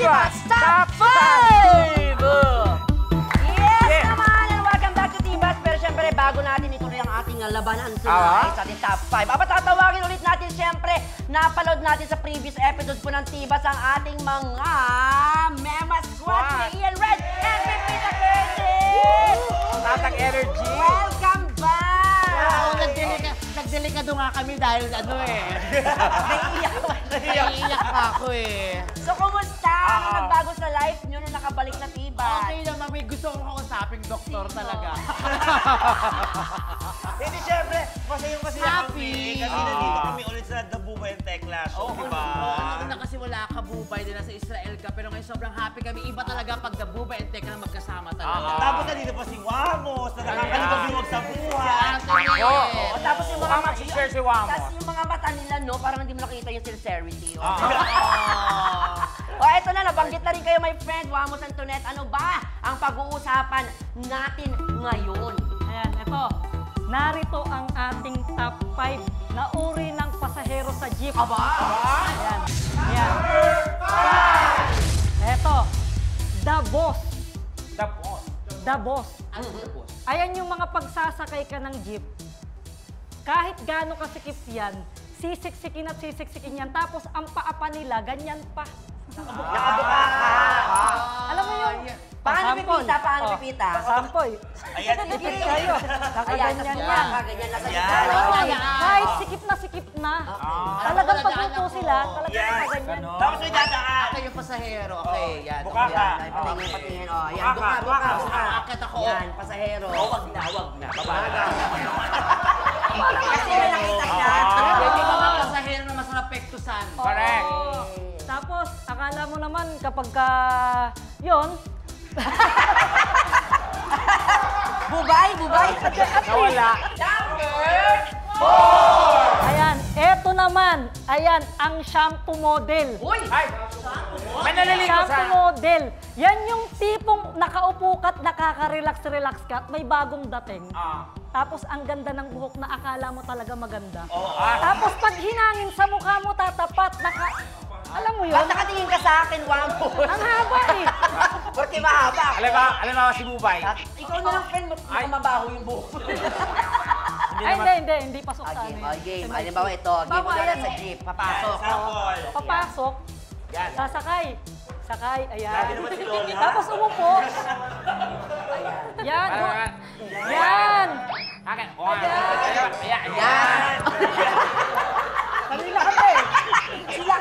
Tibas Top 5! Yes naman! And welcome back to Tibas. Pero syempre, bago natin ituloy ang ating labanan tonight sa ating Top 5. Tatawagin ulit natin syempre, napaload natin sa previous episodes po ng Tibas ang ating mga Mema Squad ni Ian Red and Pipita Curtis! Tatang energy! Welcome back! Nagdelikado nga kami dahil ano eh. Naiiyak pa ako eh. So, kumusta? Ano nagbago sa life nyo nung nakabalik na Tibas? Okay naman, may gusto kong kausaping doktor talaga. Hindi, syempre, masayang kasi Happy. Kasi nandito kami ulit sa The Bubay and Tekla Show, di ba? Oo, na kasi wala ka Bubay din nasa Israel ka, pero ngayon sobrang happy kami. Iba talaga pag The Bubay and Tekla magkasama talaga. Tapos nandito pa si Wamos, na nakakalimubiwag sa buhay. Oo, tapos yung mga mag-share si Wamos. Tapos yung mga mata nila, no? Parang hindi mo nakita yung sincerity. O, eto na, nabanggit na rin kayo, my friend, Wamos Antoinette. Ano ba ang pag-uusapan natin ngayon? Ayan, eto. Narito ang ating top 5 na uri ng pasahero sa jeep. Aba? Ayan. Ayan. Eto. The Boss. The Boss. The Boss. Ano the boss? Ayan yung mga pagsasakay ka ng jeep. Kahit gaano kasikip yan, sisiksikin at sisiksikin yan. Tapos ang paa pa nila, ganyan pa. Nakabuka ka. Alam mo yun? Paano Sample. pipita? Paano pipita? Sampoy. Ayan, Tipid kayo. Nakaganyan yan. Ganyan, nasa Yan. gitna. Kahit sikip na. Talagang pagluto sila, talagang Yes. nakaganyan. Tapos may dadaan. Ako yung pasahero. Okay, yan. Buka ka. Ay, patingin, patingin. O, yan, Buka ka, buka. Akit ako. Yan, pasahero. Wag na. Baba na. Kasi may nakita ka. Yan yung mga pasahero na masarap pektusan. Correct. Oo. Tapos, akala mo naman kapag yun, Bubay. Nawala. ayan, eto naman, ayan, ang shampoo model. Uy! Ay! May naliligo Shampoo sa... model. Yan yung tipong nakaupo ka at nakaka-relax ka at may bagong dating. Tapos ang ganda ng buhok na akala mo talaga maganda. Tapos pag hinangin sa mukha mo tatapat, alam mo yun? Ba't nakatingin ka sa akin, Wamo? Ang haba eh. Porque mahaba. Alam mo si Bubay. Ikaw na lang, friend, mukhang mabaho yung buhok. Ay, hindi pasok sa amin. Game. Halimbawa ito, game mo na sa jeep. Papasok. Sample. Papasok, Yan. sasakay. Sakay, ayan. Sabi naman si Lola. Tapos umupo. Yan. Yan. Akin. Yan. Kanila ka eh. Sila.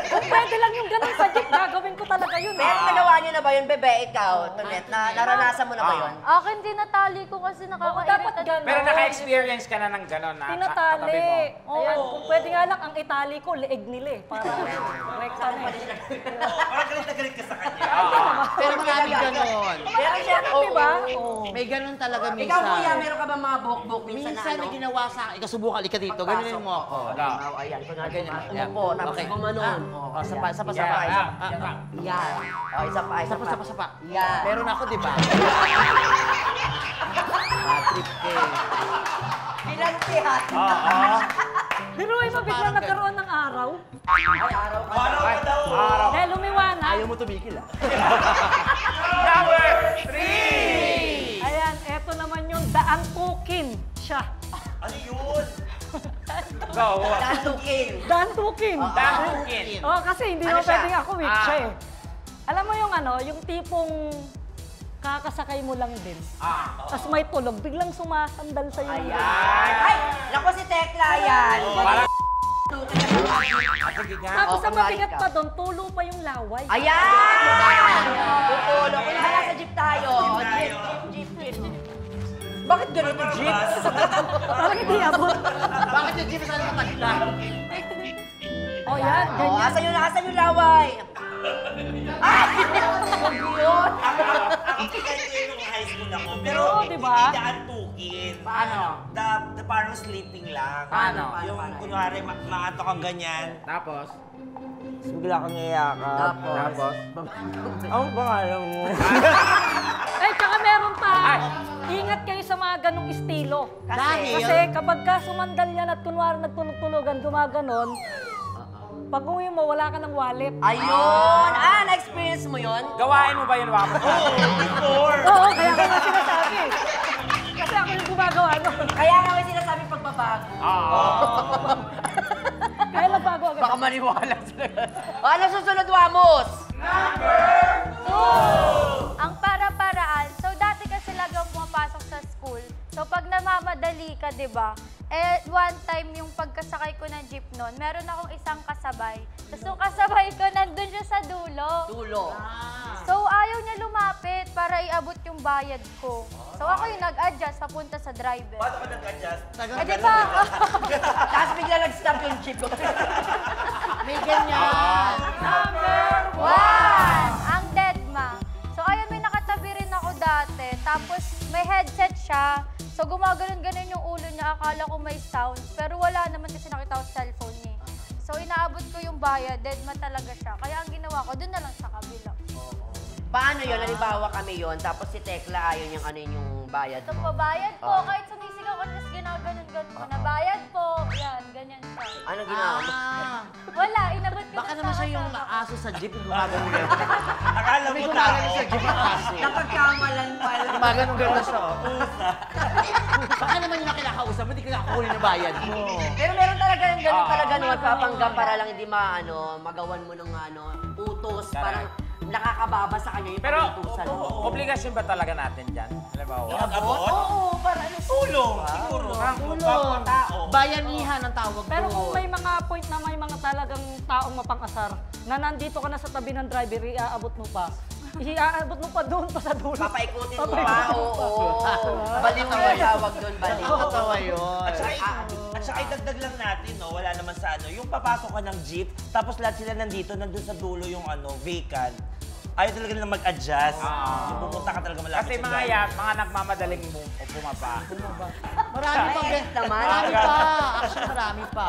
Kung pwede lang yung ganun sa jeep, gagawin ko talaga yun. Pero nagawa niyo na ba yun, bebe? Ikaw, Tonet, naranasan mo na ba yun? Akin tinatali ko kasi Dapat nakakairita. ganun. Pero naka-experience ka na ng gano'n na Tinatali. mo. Ayan, kung pwede nga lang, ang itali ko, leeg nila eh. Para rekta na eh. Parang galit na galit ka sa kanya. Pero maraming ganon. Pero siya, Di ba? May ganon talaga minsan. Ikaw, kuya, meron ka ba mga buhok-buhok minsan na Minsan ano? na ginawa sa akin, ikaw subukan, ika dito, ganunin mo ako. Ayan, kunwari, Ganyan. umupo, tapos gumanon. Sapa. Yan. O, isa pa. Yan. Meron ako, di ba? Trip eh. Pinagsihan. Biruin mo, biglang nagkaroon ng araw. Ay, araw ka. Araw ka daw. Dahil lumiwanag. Ayaw mo tumigil ah. Number 3! Ayan, eto naman yung daantukin siya. Ano yun? Go. Dantukin. Daantukin. Damukin. Oo, kasi hindi Ano naman siya? pwedeng ako weak siya eh. Alam mo yung yung tipong kakasakay mo lang din. Tapos may tulog, biglang sumasandal sa'yo. Ayan. Ay, naku si Tekla yan. Parang... Tapos Oo, ang mabigat kunwari pa doon, tulo pa yung laway. Ayan! Tutulo. Kung nasa jeep tayo. Jeep. Bakit ganito jeep? Parang hindi abot. Bakit yung jeep sa kanila? O yan, Oh, ganyan. asan yung laway? Ay! Huwag yun. Ang kaya ko yung high school ako, pero Oo, di ba? hindi daan tukin. Paano? The parang sleeping lang. Paano? Yung kunwari, maatok kang ganyan. Tapos? Bigla kang iyakap. Tapos? Ang pangalan mo? Eh, tsaka meron pa. Ingat kayo sa mga ganong estilo. Kasi, Kasi kapag ka sumandal yan at kunwari nagtulog-tulogan, gumaganon, Pag uwi mo, wala ka ng wallet. Ayun! Na-experience mo yun? Gawain mo ba yun, Wamo? Before. Oo, kaya ko nga sinasabi. Kasi ako yung gumagawa nun. Kaya nga may sinasabi pagbabago. Kaya nagbago agad. Baka maniwala sila. Ano susunod, Wamos? Ang para-paraan. So, dati kasi lagi akong pumapasok sa school. So, pag namamadali ka, di ba? One time, yung pagkasakay ko ng jeep noon, meron akong isang kasabay. Tapos yung kasabay ko, nandun siya sa dulo. Dulo. So, ayaw niya lumapit para iabot yung bayad ko. So, ako yung nag-adjust papunta sa driver. Paano ka nag-adjust? Eh, di ba? Tapos bigla nag-stop yung jeep ko. May ganyan. One! Ang deadma. So, ayun, may nakatabi rin ako dati. Tapos, may headset siya. So, gumaganon-ganon yung ulo niya. Akala ko may sound. Pero wala naman kasi nakita ko sa cellphone niya. So, inaabot ko yung bayad. Deadma talaga siya. Kaya ang ginawa ko, dun na lang sa kabila. Paano yun? Halimbawa kami yun, tapos si Tekla ayaw niyang ano yung bayad Ito mo. po, bayad po. Kahit sumisigaw ka, tapos ginaganon-ganon ko na bayad po. Yan, ganyan siya. Ano ginawa mo? Wala, inabot ko Baka na naman sa siya yung kasama ko. aso sa jeep yung gumagano gano'n. Akala May mo gumagano tao. sa jeep yung aso. Napagkamalan pala. Gumagano gano'n siya. Baka naman yung kinakausap mo, hindi ka nakakunin yung bayad mo. Pero meron talaga yung ganun talaga no, nagpapanggap para lang hindi magawan mo ng utos. Parang nakakababa sa kanya yung Pero, pag-utusan mo. obligasyon ba talaga natin dyan? Halimbawa. Abot? Oo, para ano. Tulong, siguro. Kapwa tao. Bayanihan ang tawag Pero kung doon. may mga point na may mga talagang taong mapang-asar na nandito ka na sa tabi ng driver, iaabot mo pa. Iaabot mo pa doon pa sa dulo. Papaikutin mo pa, oo. Baliw na tawag doon, baliw. Nakakatawa yun. At saka idagdag lang natin, no, wala naman sa ano, yung papasok ka ng jeep, tapos lahat sila nandito, nandun sa dulo yung vacant. Ayaw talaga nila mag-adjust. Yung pupunta ka talaga malapit Kasi sa mga driver. yan, mga nagmamadaling bumaba. Marami pa. Naman. Marami pa. Actually, marami pa.